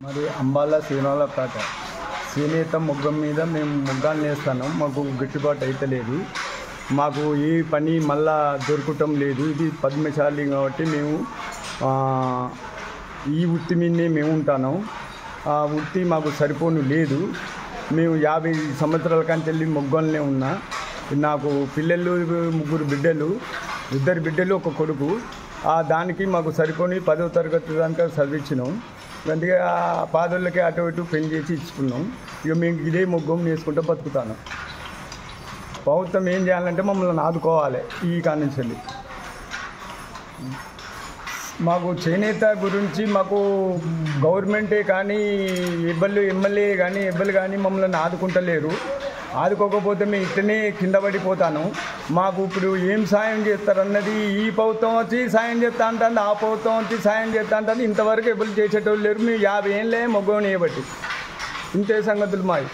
మరి అంబాల శ్రీనివాలపేట చేనేత మొగ్గం మీద మేము మొగ్గాలు నేస్తాను. మాకు గిట్టుబాటు అయితే లేదు. మాకు ఈ పని మళ్ళా దొరకటం లేదు. ఇది పద్మశాలి కాబట్టి మేము ఈ వృత్తి మీదనే మేము ఉంటాను. ఆ వృత్తి మాకు సరిపోను లేదు. మేము 50 సంవత్సరాల కంటే వెళ్ళి మొగ్గంలోనే ఉన్నా. నాకు పిల్లలు 3 బిడ్డలు, 2 బిడ్డలు 1 కొడుకు. దానికి మాకు సరిపోని 10వ తరగతి దాకా చదివించినాం. అందుకే ఆ పాదోళ్ళకి అటు ఇటు పెళ్లి చేసి ఇచ్చుకున్నాం. ఇక మేము ఇదే మొగ్గం నేర్చుకుంటూ బతుకుతాను. ప్రభుత్వం ఏం చేయాలంటే మమ్మల్ని ఆదుకోవాలి. ఈ కానించాలి మాకు చేనేత గురించి మాకు గవర్నమెంటే కానీ ఎమ్మెల్యే కానీ మమ్మల్ని ఆదుకుంటలేరు. ఆదుకోకపోతే మేము ఇట్లనే కింద పడిపోతాను. మాకు ఇప్పుడు ఏం సాయం చేస్తారన్నది ఈ ప్రభుత్వం వచ్చి సాయం చేస్తా అంటుంది, ఆ ప్రభుత్వం వచ్చి సాయం చేస్తా అంటుంది. ఇంతవరకు ఎవరు చేసేటోళ్ళు లేరు. మేము 50 ఏళ్ళే మొగ్గం వేయబట్టి ఇంతే సంగతులు మావి.